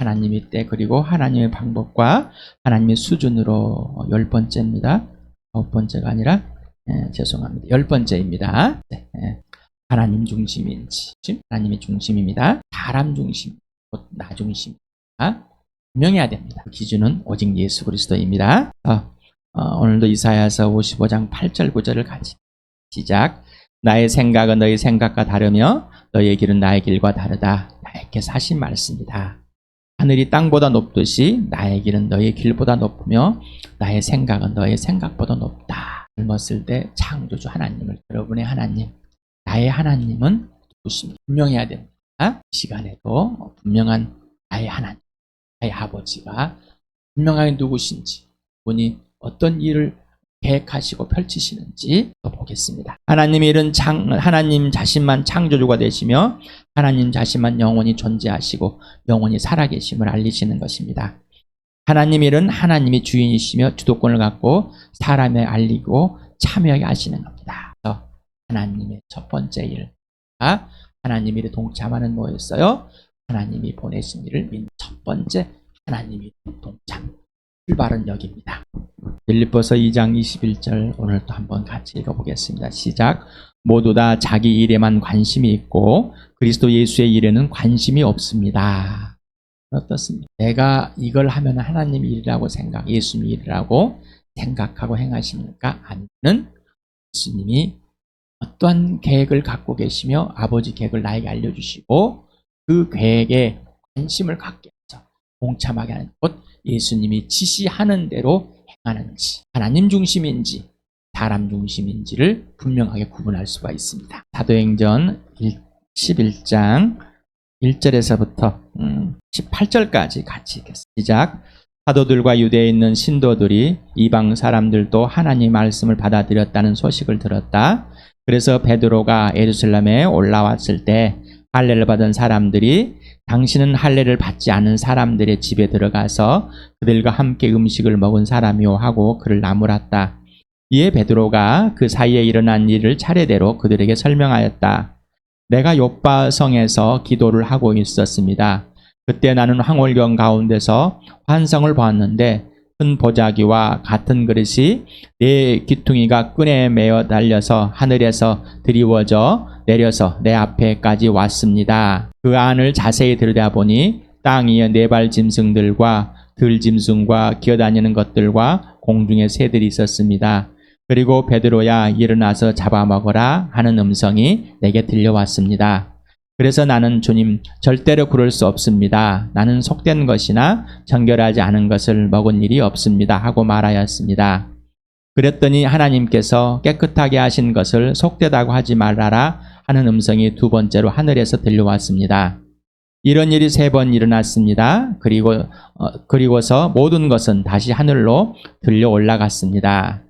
하나님의 때 그리고 하나님의 방법과 하나님의 수준으로 10번째입니다. 9번째가 아니라 죄송합니다. 10번째입니다. 하나님 중심인지 하나님의 중심입니다. 사람 중심, 곧 나 중심입니다. 분명해야 됩니다. 그 기준은 오직 예수 그리스도입니다. 오늘도 이사야서 55장 8절 9절을 같이 시작. 나의 생각은 너희 생각과 다르며 너희의 길은 나의 길과 다르다. 나에게서 하신 말씀이다. 하늘이 땅보다 높듯이 나의 길은 너희의 길보다 높으며 나의 생각은 너희의 생각보다 높다. 젊었을 때 창조주 하나님을, 여러분의 하나님, 나의 하나님은 누구십니까? 분명해야 됩니다. 이 시간에도 분명한 나의 하나님, 나의 아버지가 분명하게 누구신지, 그분이 어떤 일을 계획하시고 펼치시는지 보겠습니다. 하나님의 일은 하나님 자신만 창조주가 되시며 하나님 자신만 영원히 존재하시고 영원히 살아계심을 알리시는 것입니다. 하나님의 일은 하나님이 주인이시며 주도권을 갖고 사람에 알리고 참여하게 하시는 겁니다. 그래서 하나님의 첫 번째 일, 하나님의 일에 동참하는 뭐였어요? 하나님이 보내신 일을 믿는 첫 번째 하나님이 동참, 출발은 여기입니다. 빌립보서 2장 21절 오늘 또 한번 같이 읽어보겠습니다. 시작. 모두 다 자기 일에만 관심이 있고 그리스도 예수의 일에는 관심이 없습니다. 어떻습니까? 내가 이걸 하면 하나님 일이라고 예수님 일이라고 생각하고 행하십니까? 아니면 예수님이 어떠한 계획을 갖고 계시며 아버지 계획을 나에게 알려주시고 그 계획에 관심을 갖게 해서 동참하게 하는 것, 예수님이 지시하는 대로 행하는지, 하나님 중심인지 사람 중심인지를 분명하게 구분할 수가 있습니다. 사도행전 11장 1절에서부터 18절까지 같이 읽겠습니다. 시작. 사도들과 유대에 있는 신도들이 이방 사람들도 하나님 말씀을 받아들였다는 소식을 들었다. 그래서 베드로가 예루살렘에 올라왔을 때 할례를 받은 사람들이 당신은 할례를 받지 않은 사람들의 집에 들어가서 그들과 함께 음식을 먹은 사람이요 하고 그를 나무랐다. 이에 베드로가 그 사이에 일어난 일을 차례대로 그들에게 설명하였다. 내가 요빠성에서 기도를 하고 있었습니다. 그때 나는 황홀경 가운데서 환상을 보았는데 큰 보자기와 같은 그릇이 네 귀퉁이가 끈에 매어 달려서 하늘에서 드리워져 내려서 내 앞에까지 왔습니다. 그 안을 자세히 들여다보니 땅 위에 네발 짐승들과 들짐승과 기어다니는 것들과 공중에 새들이 있었습니다. 그리고 베드로야 일어나서 잡아먹어라 하는 음성이 내게 들려왔습니다. 그래서 나는 주님 절대로 그럴 수 없습니다. 나는 속된 것이나 정결하지 않은 것을 먹은 일이 없습니다 하고 말하였습니다. 그랬더니 하나님께서 깨끗하게 하신 것을 속되다고 하지 말아라 하는 음성이 두 번째로 하늘에서 들려왔습니다. 이런 일이 3번 일어났습니다. 그리고서 모든 것은 다시 하늘로 들려 올라갔습니다.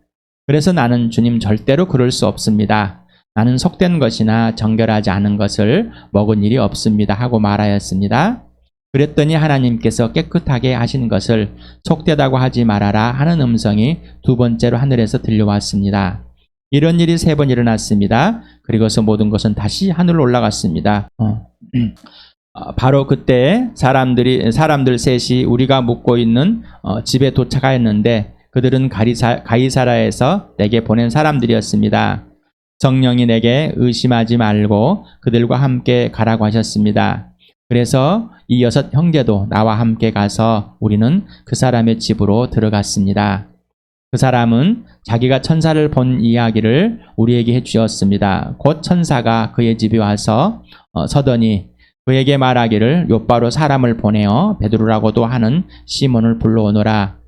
그래서 나는 주님 절대로 그럴 수 없습니다. 나는 속된 것이나 정결하지 않은 것을 먹은 일이 없습니다 하고 말하였습니다. 그랬더니 하나님께서 깨끗하게 하신 것을 속되다고 하지 말아라 하는 음성이 두 번째로 하늘에서 들려왔습니다. 이런 일이 3번 일어났습니다. 그리고서 모든 것은 다시 하늘로 올라갔습니다. 바로 그때 사람들 셋이 우리가 묵고 있는 집에 도착하였는데 그들은 가이사라에서 내게 보낸 사람들이었습니다. 성령이 내게 의심하지 말고 그들과 함께 가라고 하셨습니다. 그래서 이 6 형제도 나와 함께 가서 우리는 그 사람의 집으로 들어갔습니다. 그 사람은 자기가 천사를 본 이야기를 우리에게 해주었습니다. 곧 천사가 그의 집에 와서 서더니 그에게 말하기를 요빠로 사람을 보내어 베드로라고도 하는 시몬을 불러오너라.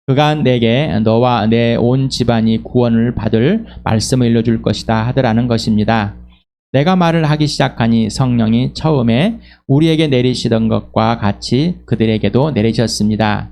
그가 내게 너와 내 온 집안이 구원을 받을 말씀을 일러줄 것이다 하더라는 것입니다. 내가 말을 하기 시작하니 성령이 처음에 우리에게 내리시던 것과 같이 그들에게도 내리셨습니다.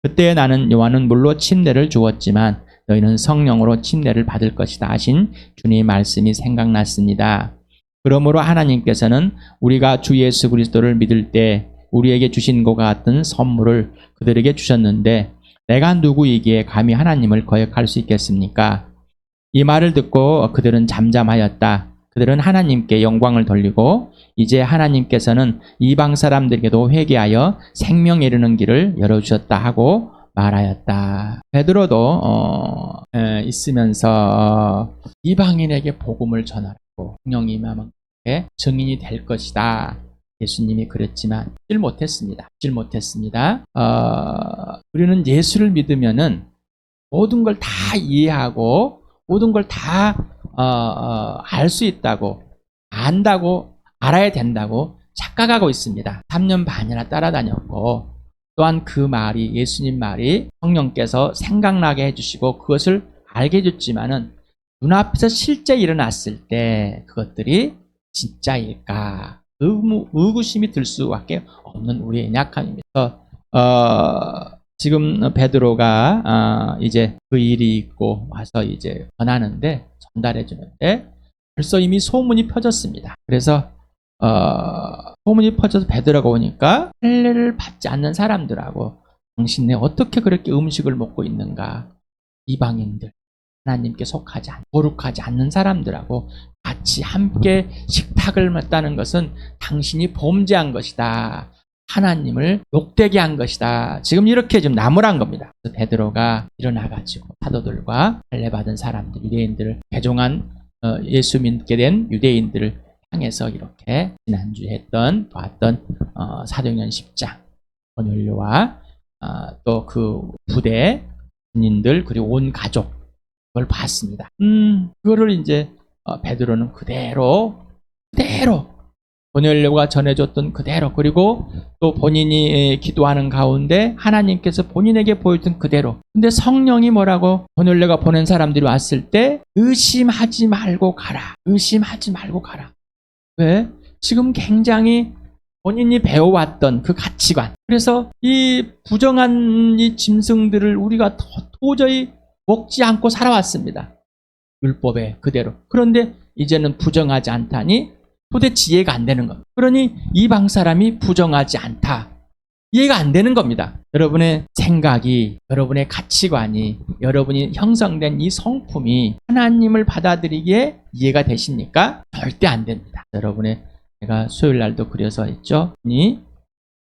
그때 나는 요한은 물로 침례를 주었지만 너희는 성령으로 침례를 받을 것이다 하신 주님의 말씀이 생각났습니다. 그러므로 하나님께서는 우리가 주 예수 그리스도를 믿을 때 우리에게 주신 것과 같은 선물을 그들에게 주셨는데 내가 누구이기에 감히 하나님을 거역할 수 있겠습니까? 이 말을 듣고 그들은 잠잠하였다. 그들은 하나님께 영광을 돌리고 이제 하나님께서는 이방 사람들에게도 회개하여 생명에 이르는 길을 열어주셨다 하고 말하였다. 베드로도 있으면서 이방인에게 복음을 전하고 성령이 임하면 증인이 될 것이다. 예수님이 그랬지만 믿질 못했습니다. 우리는 예수를 믿으면은 모든 걸 다 이해하고 모든 걸 다 알 수 있다고, 안다고, 알아야 된다고 착각하고 있습니다. 3년 반이나 따라다녔고, 또한 그 말이, 예수님 말이 성령께서 생각나게 해주시고 그것을 알게 해줬지만은 눈앞에서 실제 일어났을 때 그것들이 진짜일까? 의구심이 들 수밖에 없는 우리의 약함입니다. 지금 베드로가 이제 그 일이 있고 와서 이제 전달해 주는데 벌써 이미 소문이 퍼졌습니다. 그래서 소문이 퍼져서 베드로가 오니까 할례를 받지 않는 사람들하고 당신네 어떻게 그렇게 음식을 먹고 있는가? 이방인들, 하나님께 속하지 않는, 거룩하지 않는 사람들하고 같이 함께 식탁을 맞다는 것은 당신이 범죄한 것이다. 하나님을 욕되게 한 것이다. 지금 이렇게 좀 나무란 겁니다. 그래서 베드로가 일어나가지고 사도들과 할례받은 사람들, 유대인들을 개종한 예수 믿게 된 유대인들을 향해서 이렇게 지난주에 봤던 사도행전 10장 고넬료와 또 그 부대 군인들 그리고 온 가족 그걸 봤습니다. 그거를 이제 베드로는 그대로 고넬료가 전해줬던 그대로, 그리고 또 본인이 기도하는 가운데 하나님께서 본인에게 보여준 그대로. 근데 성령이 뭐라고? 고넬료가 보낸 사람들이 왔을 때 의심하지 말고 가라. 의심하지 말고 가라. 왜? 지금 굉장히 본인이 배워왔던 그 가치관. 그래서 이 부정한 이 짐승들을 우리가 도저히 먹지 않고 살아왔습니다. 율법에 그대로. 그런데 이제는 부정하지 않다니 도대체 이해가 안 되는 겁니다. 그러니 이방 사람이 부정하지 않다. 이해가 안 되는 겁니다. 여러분의 생각이, 여러분의 가치관이, 여러분이 형성된 이 성품이 하나님을 받아들이기에 이해가 되십니까? 절대 안 됩니다. 여러분의, 제가 수요일 날도 그려서 했죠.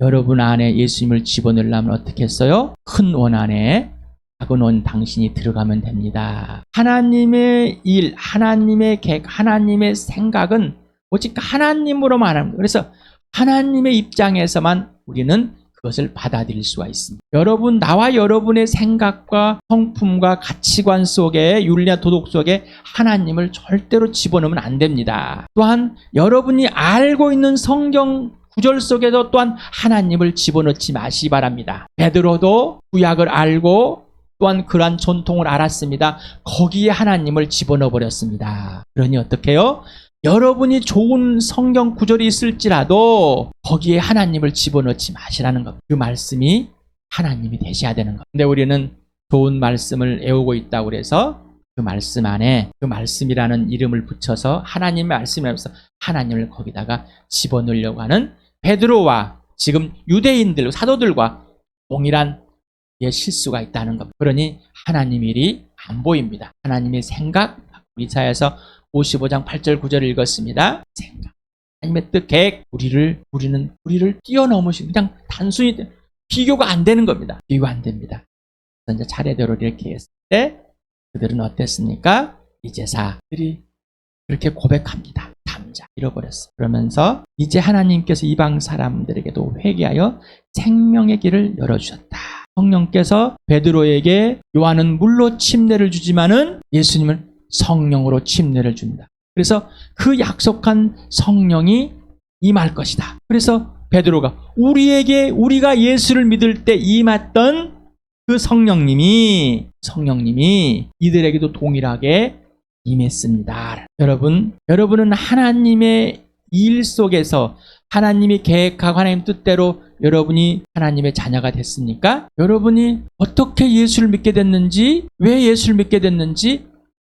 여러분 안에 예수님을 집어넣으려면 어떻게 했어요? 큰 원 안에 작은 원 당신이 들어가면 됩니다. 하나님의 일, 하나님의 계획, 하나님의 생각은 오직 하나님으로만 합니다. 그래서 하나님의 입장에서만 우리는 그것을 받아들일 수가 있습니다. 여러분, 나와 여러분의 생각과 성품과 가치관 속에, 윤리와 도덕 속에 하나님을 절대로 집어넣으면 안 됩니다. 또한 여러분이 알고 있는 성경 구절 속에도 또한 하나님을 집어넣지 마시기 바랍니다. 베드로도 구약을 알고 또한 그러한 전통을 알았습니다. 거기에 하나님을 집어넣어 버렸습니다. 그러니 어떻게 해요? 여러분이 좋은 성경 구절이 있을지라도 거기에 하나님을 집어넣지 마시라는 겁니다. 그 말씀이 하나님이 되셔야 되는 겁니다. 근데 우리는 좋은 말씀을 애우고 있다고 그래서 그 말씀 안에 그 말씀이라는 이름을 붙여서 하나님의 말씀이라면서 하나님을 거기다가 집어넣으려고 하는 베드로와 지금 유대인들, 사도들과 동일한 실수가 있다는 겁니다. 그러니 하나님 일이 안 보입니다. 하나님의 생각, 이사야서 55장 8절 9절을 읽었습니다. 생각, 하나님의 뜻, 계획, 우리를 뛰어넘으신, 그냥 단순히 비교가 안 되는 겁니다. 비교가 안 됩니다. 그래서 이제 차례대로 이렇게 했을 때 그들은 어땠습니까? 이제사들이 그렇게 고백합니다. 담자 잃어버렸어. 그러면서 이제 하나님께서 이방 사람들에게도 회개하여 생명의 길을 열어주셨다. 성령께서 베드로에게 요한은 물로 침례를 주지만은 예수님은 성령으로 침례를 준다. 그래서 그 약속한 성령이 임할 것이다. 그래서 베드로가 우리가 예수를 믿을 때 임했던 그 성령님이 이들에게도 동일하게 임했습니다. 여러분은 하나님의 일 속에서 하나님이 계획하고 하나님 뜻대로 여러분이 하나님의 자녀가 됐습니까? 여러분이 어떻게 예수를 믿게 됐는지, 왜 예수를 믿게 됐는지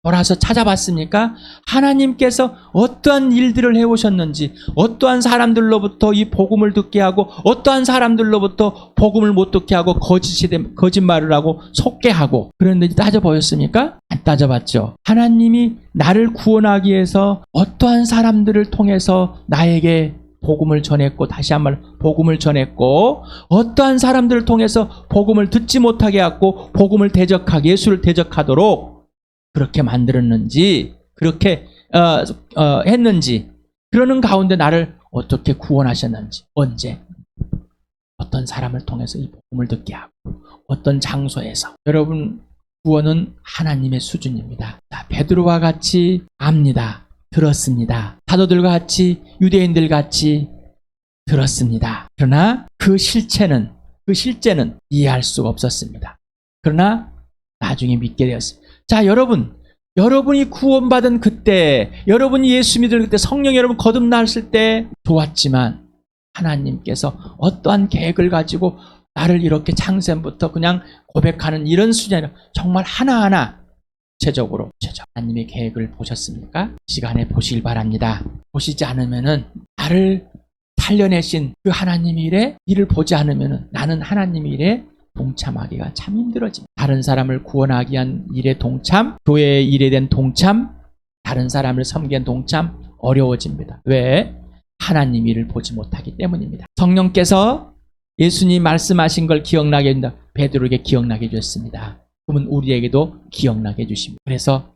돌아서 찾아봤습니까? 하나님께서 어떠한 일들을 해오셨는지, 어떠한 사람들로부터 이 복음을 듣게 하고, 어떠한 사람들로부터 복음을 못 듣게 하고, 거짓말을 하고, 속게 하고, 그런데 따져보셨습니까? 안 따져봤죠. 하나님이 나를 구원하기 위해서 어떠한 사람들을 통해서 나에게 복음을 전했고, 다시 한번 복음을 전했고, 어떠한 사람들을 통해서 복음을 듣지 못하게 하고, 복음을 대적하게, 예수를 대적하도록 그렇게 만들었는지, 그렇게 했는지, 그러는 가운데 나를 어떻게 구원하셨는지, 언제, 어떤 사람을 통해서 이 복음을 듣게 하고, 어떤 장소에서. 여러분, 구원은 하나님의 수준입니다. 자, 베드로와 같이 압니다. 들었습니다. 사도들과 같이, 유대인들 같이 들었습니다. 그러나 그 실제는 이해할 수가 없었습니다. 그러나 나중에 믿게 되었습니다. 자, 여러분이 구원받은 그때, 여러분이 예수 믿을 그때, 성령 여러분 거듭났을 때 좋았지만, 하나님께서 어떠한 계획을 가지고 나를 이렇게 창세부터 그냥 고백하는 이런 수준이 아니라 정말 하나하나 구체적으로 하나님의 계획을 보셨습니까? 이 시간에 보시길 바랍니다. 보시지 않으면은 나를 살려내신 그 하나님의 일에 이를 보지 않으면은 나는 하나님의 일에 동참하기가 참 힘들어집니다. 다른 사람을 구원하기 위한 일에 동참, 교회의 일에 대한 동참, 다른 사람을 섬기는 동참 어려워집니다. 왜? 하나님 일을 보지 못하기 때문입니다. 성령께서 예수님 말씀하신 걸 기억나게 해준다. 베드로에게 기억나게 해주셨습니다. 그러면 우리에게도 기억나게 해주십니다. 그래서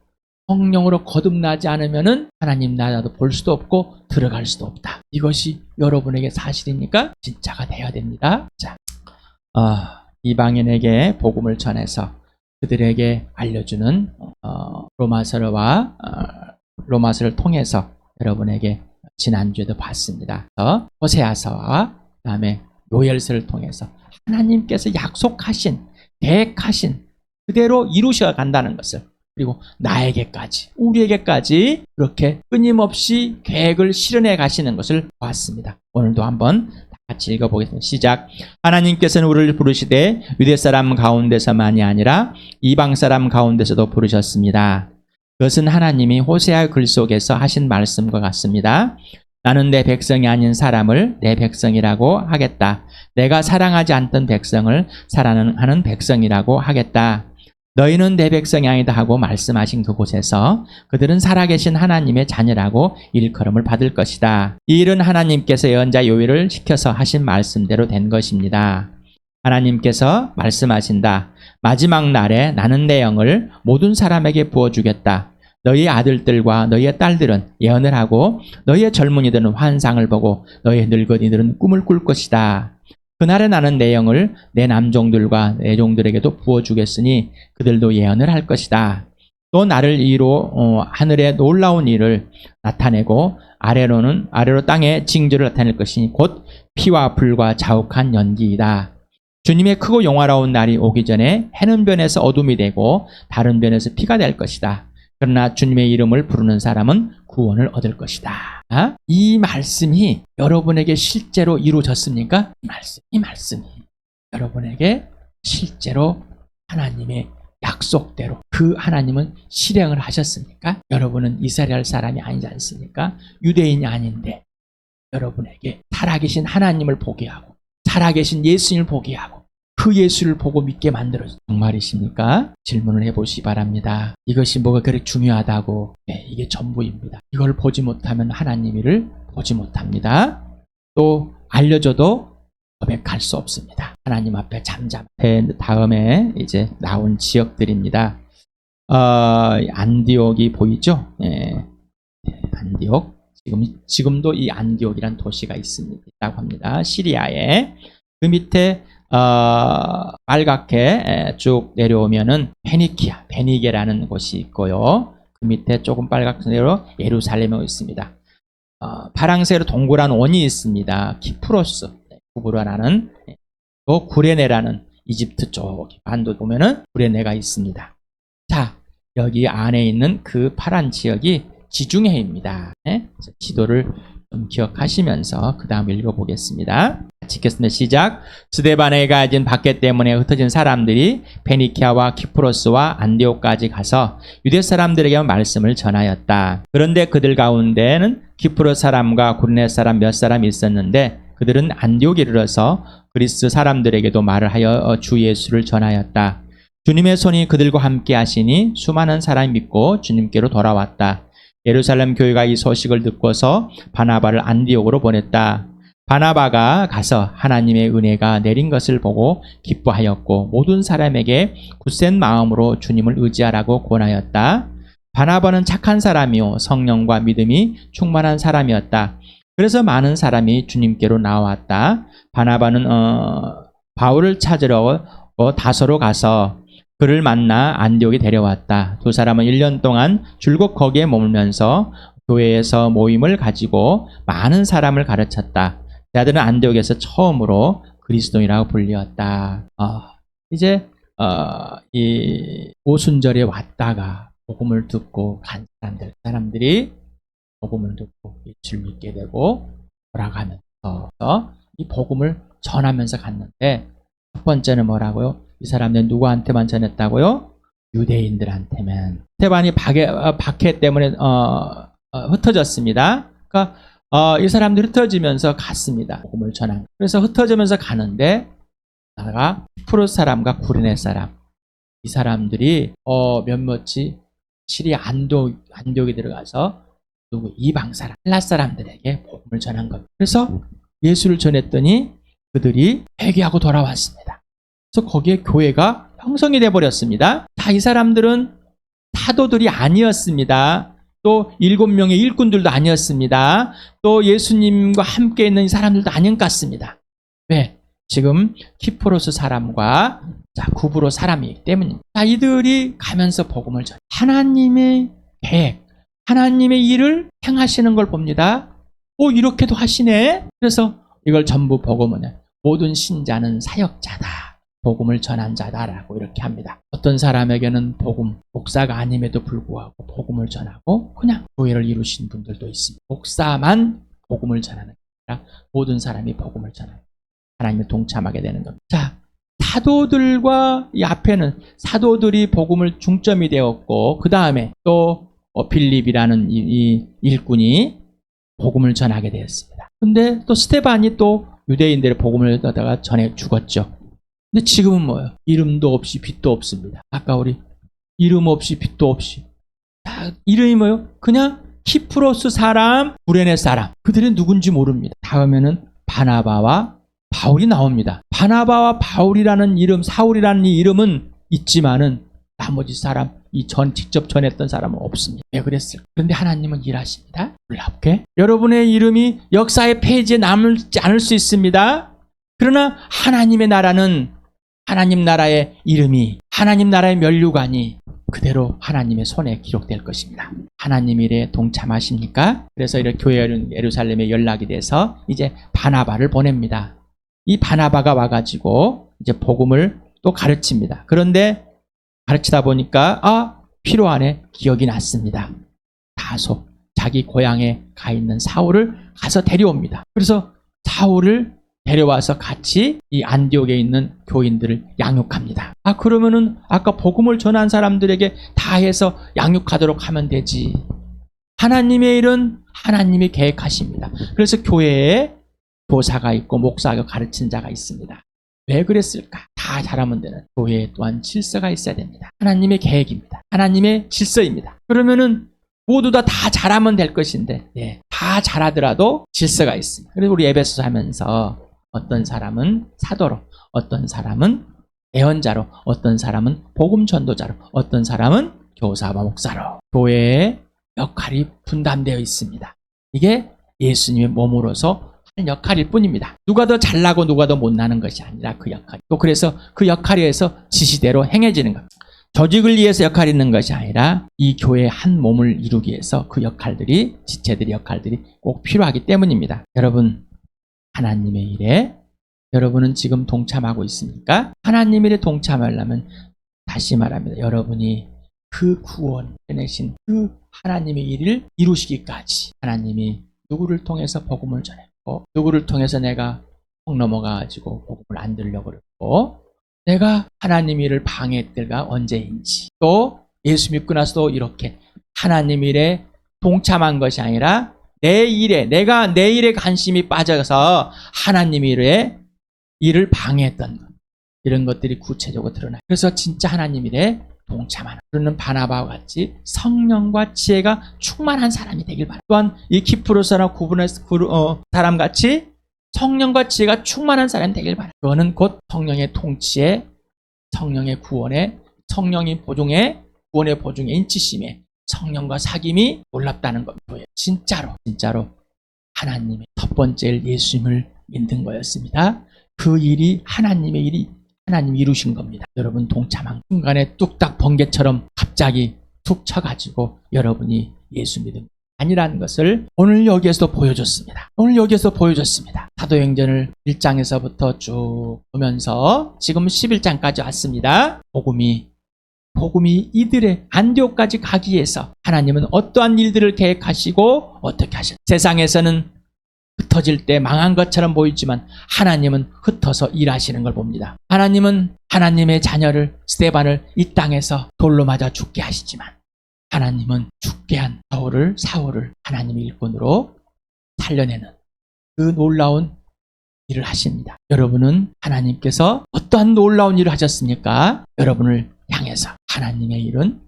성령으로 거듭나지 않으면은 하나님 나라도 볼 수도 없고 들어갈 수도 없다. 이것이 여러분에게 사실이니까 진짜가 돼야 됩니다. 자, 이방인에게 복음을 전해서 그들에게 알려주는 로마서를 통해서 여러분에게 지난주에도 봤습니다. 호세아서와 그다음에 요엘서를 통해서 하나님께서 약속하신, 계획하신 그대로 이루셔 간다는 것을, 그리고 나에게까지, 우리에게까지 그렇게 끊임없이 계획을 실현해 가시는 것을 봤습니다. 오늘도 한번 같이 읽어보겠습니다. 시작. 하나님께서는 우리를 부르시되 유대 사람 가운데서만이 아니라 이방 사람 가운데서도 부르셨습니다. 그것은 하나님이 호세아 글 속에서 하신 말씀과 같습니다. 나는 내 백성이 아닌 사람을 내 백성이라고 하겠다. 내가 사랑하지 않던 백성을 사랑하는 백성이라고 하겠다. 너희는 내 백성이 아니다 하고 말씀하신 그곳에서 그들은 살아계신 하나님의 자녀라고 일컬음을 받을 것이다. 이 일은 하나님께서 예언자 요엘을 시켜서 하신 말씀대로 된 것입니다. 하나님께서 말씀하신다. 마지막 날에 나는 내 영을 모든 사람에게 부어주겠다. 너희의 아들들과 너희의 딸들은 예언을 하고 너희의 젊은이들은 환상을 보고 너희의 늙은이들은 꿈을 꿀 것이다. 그날에 나는 내 영을 내 남종들과 내 종들에게도 부어주겠으니 그들도 예언을 할 것이다. 또 나를 이로 하늘에 놀라운 일을 나타내고 아래로 땅에 징조를 나타낼 것이니 곧 피와 불과 자욱한 연기이다. 주님의 크고 영화로운 날이 오기 전에 해는 변에서 어둠이 되고 다른 변에서 피가 될 것이다. 그러나 주님의 이름을 부르는 사람은 구원을 얻을 것이다. 이 말씀이 여러분에게 실제로 이루어졌습니까? 이 말씀이 여러분에게 실제로 하나님의 약속대로 그 하나님은 실행을 하셨습니까? 여러분은 이스라엘 사람이 아니지 않습니까? 유대인이 아닌데 여러분에게 살아계신 하나님을 보게 하고 살아계신 예수님을 보게 하고 그 예수를 보고 믿게 만들어준 정말이십니까? 질문을 해보시기 바랍니다. 이것이 뭐가 그렇게 중요하다고? 네, 이게 전부입니다. 이걸 보지 못하면 하나님 일을 보지 못합니다. 또 알려줘도 고백할 수 없습니다. 하나님 앞에 잠잠. 다음에 이제 나온 지역들입니다. 안디옥이 보이죠? 네, 안디옥. 지금도 이 안디옥이란 도시가 있다고 합니다. 시리아에. 그 밑에 빨갛게 쭉 내려오면은 베니게라는 곳이 있고요. 그 밑에 조금 빨갛게로 예루살렘이 있습니다. 파랑새로 동그란 원이 있습니다. 키프로스, 구브라라는 또 구레네라는 이집트 쪽 반도 보면은 구레네가 있습니다. 자, 여기 안에 있는 그 파란 지역이 지중해입니다. 네? 지도를 좀 기억하시면서 그 다음 읽어보겠습니다. 같이 읽겠습니다. 시작. 스데반에게 가진 박해 때문에 흩어진 사람들이 페니키아와 키프로스와 안디옥까지 가서 유대 사람들에게 말씀을 전하였다. 그런데 그들 가운데는 키프로스 사람과 구레네 사람 몇 사람이 있었는데 그들은 안디옥에 이르러서 그리스 사람들에게도 말을 하여 주 예수를 전하였다. 주님의 손이 그들과 함께 하시니 수많은 사람이 믿고 주님께로 돌아왔다. 예루살렘 교회가 이 소식을 듣고서 바나바를 안디옥으로 보냈다. 바나바가 가서 하나님의 은혜가 내린 것을 보고 기뻐하였고 모든 사람에게 굳센 마음으로 주님을 의지하라고 권하였다. 바나바는 착한 사람이요 성령과 믿음이 충만한 사람이었다. 그래서 많은 사람이 주님께로 나왔다. 바나바는 바울을 찾으러 다소로 가서 그를 만나 안디옥에 데려왔다. 두 사람은 1년 동안 줄곧 거기에 머물면서 교회에서 모임을 가지고 많은 사람을 가르쳤다. 자들은 안디옥에서 처음으로 그리스도인이라고 불리었다. 이제 이 오순절에 왔다가 복음을 듣고 간 사람들이 복음을 듣고 예수를 믿게 되고 돌아가면서 이 복음을 전하면서 갔는데 첫 번째는 뭐라고요? 이 사람들은 누구한테만 전했다고요? 유대인들한테만. 스데반이 박해 때문에 흩어졌습니다. 그러니까 이 사람들이 흩어지면서 갔습니다. 복음을 전한. 그래서 흩어지면서 가는데 나가 키프로스 사람과 구레네 사람 이 사람들이 몇몇이 시리아 안디옥에 들어가서 이방 사람, 헬라 사람들에게 복음을 전한 겁니다. 그래서 예수를 전했더니 그들이 회개하고 돌아왔습니다. 그래서 거기에 교회가 형성이 돼 버렸습니다. 다 이 사람들은 사도들이 아니었습니다. 또 7명의 일꾼들도 아니었습니다. 또 예수님과 함께 있는 이 사람들도 아닌 것 같습니다. 왜? 지금 키프로스 사람과 구브로 사람이기 때문입니다. 이들이 가면서 복음을 전해 하나님의 계획, 하나님의 일을 행하시는 걸 봅니다. 이렇게도 하시네. 그래서 이걸 전부 복음은 모든 신자는 사역자다. 복음을 전한 자다라고 이렇게 합니다. 어떤 사람에게는 목사가 아님에도 불구하고 복음을 전하고 그냥 교회를 이루신 분들도 있습니다. 목사만 복음을 전하는 게 아니라 모든 사람이 복음을 전하는 하나님을 동참하게 되는 겁니다. 자, 사도들과 이 앞에는 사도들이 복음을 중점이 되었고 그 다음에 또 빌립이라는 이 일꾼이 복음을 전하게 되었습니다. 근데 또 스데반이 또 유대인들의 복음을 갖다가 전해 죽었죠. 근데 지금은 뭐예요? 이름도 없이 빛도 없습니다. 아까 우리 이름 없이 빛도 없이. 이름이 뭐예요? 그냥 키프로스 사람, 구레네 사람. 그들은 누군지 모릅니다. 다음에는 바나바와 바울이 나옵니다. 바나바와 바울이라는 이름, 사울이라는 이 이름은 있지만은 나머지 사람, 직접 전했던 사람은 없습니다. 왜 그랬을까? 그런데 하나님은 일하십니다. 놀랍게. 여러분의 이름이 역사의 페이지에 남지 않을 수 있습니다. 그러나 하나님의 나라는 하나님 나라의 이름이, 하나님 나라의 면류관이 그대로 하나님의 손에 기록될 것입니다. 하나님 일에 동참하십니까? 그래서 이렇게 교회 예루살렘에 연락이 돼서 이제 바나바를 보냅니다. 이 바나바가 와가지고 이제 복음을 또 가르칩니다. 그런데 가르치다 보니까 피로 안에 기억이 났습니다. 다소 자기 고향에 가 있는 사울을 가서 데려옵니다. 그래서 사울을 데려와서 같이 이 안디옥에 있는 교인들을 양육합니다. 그러면은 아까 복음을 전한 사람들에게 다 해서 양육하도록 하면 되지. 하나님의 일은 하나님이 계획하십니다. 그래서 교회에 교사가 있고 목사가 가르치는 자가 있습니다. 왜 그랬을까? 다 잘하면 되는 교회에 또한 질서가 있어야 됩니다. 하나님의 계획입니다. 하나님의 질서입니다. 그러면은 모두 다 잘하면 될 것인데 다 잘하더라도 질서가 있습니다. 그래서 우리 에베소서 하면서 어떤 사람은 사도로, 어떤 사람은 예언자로, 어떤 사람은 복음 전도자로, 어떤 사람은 교사와 목사로 교회의 역할이 분담되어 있습니다. 이게 예수님의 몸으로서 하는 역할일 뿐입니다. 누가 더 잘나고 누가 더 못나는 것이 아니라 그 역할. 또 그래서 그 역할에 의해서 지시대로 행해지는 겁니다. 조직을 위해서 역할이 있는 것이 아니라 이 교회의 한 몸을 이루기 위해서 그 역할들이, 지체들의 역할들이 꼭 필요하기 때문입니다. 여러분, 하나님의 일에 여러분은 지금 동참하고 있습니까? 하나님 일에 동참하려면 다시 말합니다. 여러분이 그 구원 해내신 그 하나님의 일을 이루시기까지 하나님이 누구를 통해서 복음을 전했고 누구를 통해서 내가 턱 넘어가가지고 복음을 안 들으려고 그러고, 내가 하나님 일을 방해할 때가 언제인지, 또 예수 믿고 나서도 이렇게 하나님 일에 동참한 것이 아니라 내가 내 일에 관심이 빠져서 하나님 일을 방해했던 것, 이런 것들이 구체적으로 드러나요. 그래서 진짜 하나님 일에 동참하는, 그러는 바나바와 같이 성령과 지혜가 충만한 사람이 되길 바랍니다. 또한 이 키프로스나 사람 같이 성령과 지혜가 충만한 사람이 되길 바랍니다. 그거는 곧 성령의 통치에, 성령의 구원에, 성령의 보증에, 구원의 보증에, 인치심에 성령과 사귐이 놀랍다는 겁니다. 진짜로 하나님의 첫 번째 일, 예수님을 믿는 거였습니다. 그 일이 하나님의 일이 하나님이 이루신 겁니다. 여러분 동참한 순간에 뚝딱 번개처럼 갑자기 툭 쳐가지고 여러분이 예수 믿음 아니라는 것을 오늘 여기에서 보여줬습니다. 사도행전을 1장에서부터 쭉 보면서 지금 11장까지 왔습니다. 복음이 이들의 안디옥까지 가기 위해서 하나님은 어떠한 일들을 계획하시고 어떻게 하셨어요? 세상에서는 흩어질 때 망한 것처럼 보이지만 하나님은 흩어서 일하시는 걸 봅니다. 하나님은 하나님의 자녀를, 스데반을 이 땅에서 돌로 맞아 죽게 하시지만 하나님은 죽게 한 사울을 하나님의 일꾼으로 살려내는 그 놀라운 일을 하십니다. 여러분은 하나님께서 어떠한 놀라운 일을 하셨습니까? 여러분을 향해서 하나님의 일은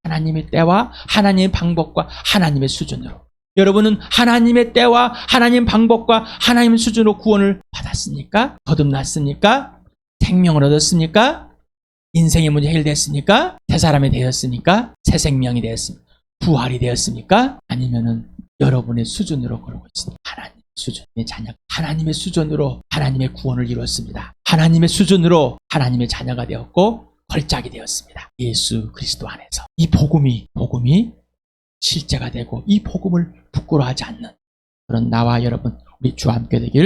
하나님의 때와 하나님의 방법과 하나님의 수준으로, 여러분은 하나님의 때와 하나님 방법과 하나님 수준으로 구원을 받았습니까? 거듭났습니까? 생명을 얻었습니까? 인생의 문제 해결됐습니까? 새 사람이 되었습니까? 새 생명이 되었습니까? 부활이 되었습니까? 아니면은 여러분의 수준으로 그러고 있습니다. 하나님 수준의 자녀, 하나님의 수준으로 하나님의 구원을 이루었습니다. 하나님의 수준으로 하나님의 자녀가 되었고 걸작이 되었습니다. 예수 그리스도 안에서 이 복음이 실제가 되고 이 복음을 부끄러워하지 않는 그런 나와 여러분, 우리 주와 함께 되길